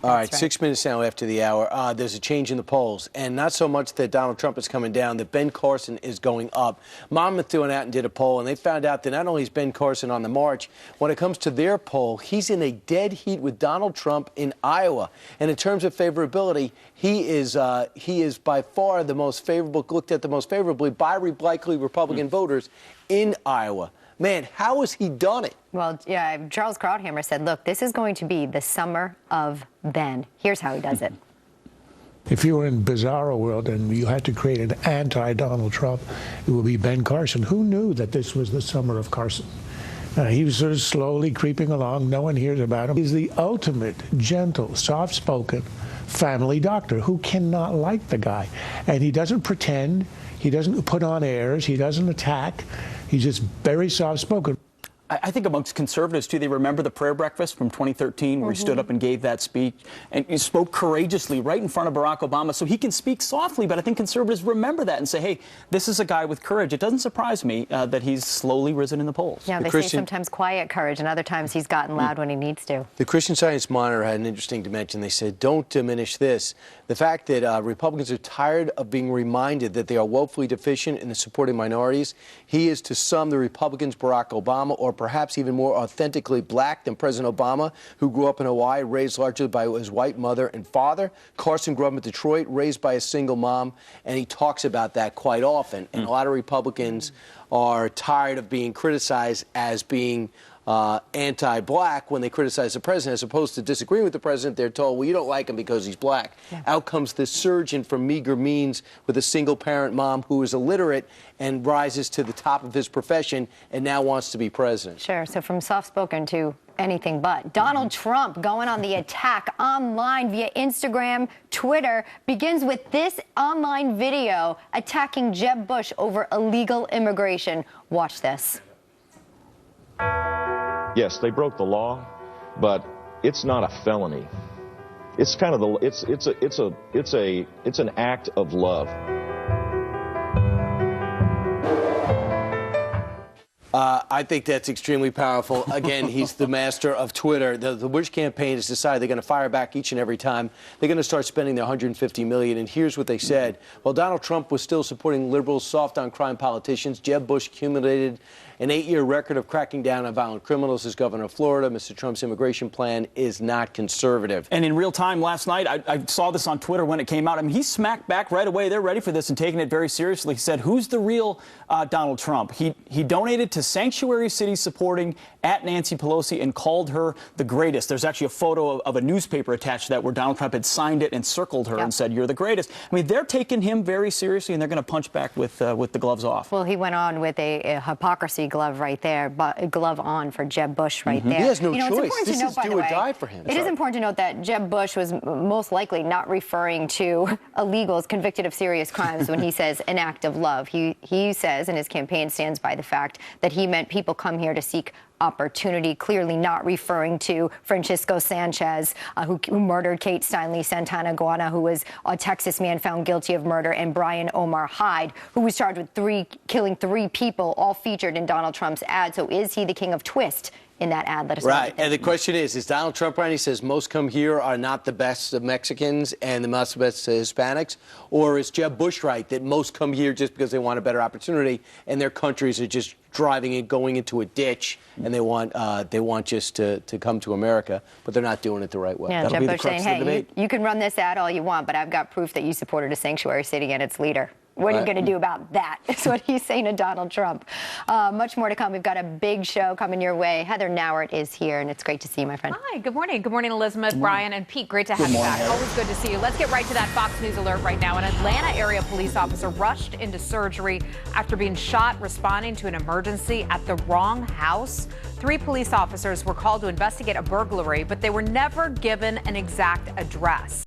All right, 6 minutes now after the hour. There's a change in the polls, and not so much that Donald Trump is coming down, that Ben Carson is going up. Monmouth went out and did a poll, and they found out that not only is Ben Carson on the march, when it comes to their poll, he's in a dead heat with Donald Trump in Iowa. And in terms of favorability, he is by far the most favorable, looked at the most favorably by likely Republican voters in Iowa. Man, how has he done it? Well, yeah, Charles Krauthammer said, look, this is going to be the summer of Ben. Here's how he does it. If you were in bizarro world and you had to create an anti-Donald Trump, it would be Ben Carson. Who knew that this was the summer of Carson? He was sort of slowly creeping along. No one hears about him. He's the ultimate, gentle, soft-spoken family doctor who cannot like the guy. And he doesn't pretend. He doesn't put on airs. He doesn't attack. He's just very soft-spoken. I think amongst conservatives, too, they remember the prayer breakfast from 2013 where he stood up and gave that speech. And he spoke courageously right in front of Barack Obama. So he can speak softly, but I think conservatives remember that and say, hey, this is a guy with courage. It doesn't surprise me that he's slowly risen in the polls. Yeah, they say sometimes quiet courage, and other times he's gotten loud when he needs to. The Christian Science Monitor had an interesting dimension. They said, don't diminish this. The fact that Republicans are tired of being reminded that they are woefully deficient in the supporting minorities. He is, to some, the Republicans' Barack Obama, or perhaps even more authentically black than President Obama, who grew up in Hawaii, raised largely by his white mother and father. Carson grew up in Detroit, raised by a single mom, and he talks about that quite often. And a lot of Republicans are tired of being criticized as being anti-black when they criticize the president, as opposed to disagreeing with the president. They're told, well, you don't like him because he's black. Yeah. Out comes this surgeon from meager means with a single-parent mom who is illiterate and rises to the top of his profession and now wants to be president. Sure. So from soft-spoken to anything but. Donald Trump going on the attack online via Instagram, Twitter, begins with this online video attacking Jeb Bush over illegal immigration. Watch this. Yes, they broke the law, but it's not a felony. It's kind of it's an act of love. I think that's extremely powerful. Again, he's the master of Twitter. The Bush campaign has decided they're going to fire back each and every time. They're going to start spending their $150 million. And here's what they said. While Donald Trump was still supporting liberals, soft-on-crime politicians, Jeb Bush accumulated an 8-year record of cracking down on violent criminals as governor of Florida. Mr. Trump's immigration plan is not conservative. And in real time last night, I saw this on Twitter when it came out. I mean, he smacked back right away. They're ready for this and taking it very seriously. He said, who's the real Donald Trump? He donated to sanctuary cities supporting at Nancy Pelosi and called her the greatest. There's actually a photo of a newspaper attached to that where Donald Trump had signed it and circled her and said, you're the greatest. I mean, they're taking him very seriously, and they're going to punch back with the gloves off. Well, he went on with a hypocrisy glove right there, but a glove on for Jeb Bush right there. He has no choice. This is do or die for him. It is important to note that Jeb Bush was most likely not referring to illegals convicted of serious crimes when he says an act of love. He says, and his campaign stands by the fact that he meant people come here to seek opportunity, clearly not referring to Francisco Sanchez, who murdered Kate Steinle Santana Guana, who was a Texas man found guilty of murder, and Brian Omar Hyde, who was charged with killing 3 people, all featured in Donald Trump's ad. So is he the king of twist in that ad? Let us know. Right. And the question is Donald Trump right? He says most come here are not the best of Mexicans and the most best of Hispanics? Or is Jeb Bush right that most come here just because they want a better opportunity and their countries are just driving and going into a ditch and they want just to come to America, but they're not doing it the right way? Yeah, Jeb Bush saying, hey, you can run this ad all you want, but I've got proof that you supported a sanctuary city and its leader. What are you going to do about that? Is what he's saying to Donald Trump. Much more to come. We've got a big show coming your way. Heather Nauert is here, and it's great to see you, my friend. Hi, good morning. Good morning, Elizabeth, Brian, and Pete. Great to have you back. Always good to see you. Let's get right to that Fox News alert right now. An Atlanta area police officer rushed into surgery after being shot responding to an emergency at the wrong house. 3 police officers were called to investigate a burglary, but they were never given an exact address.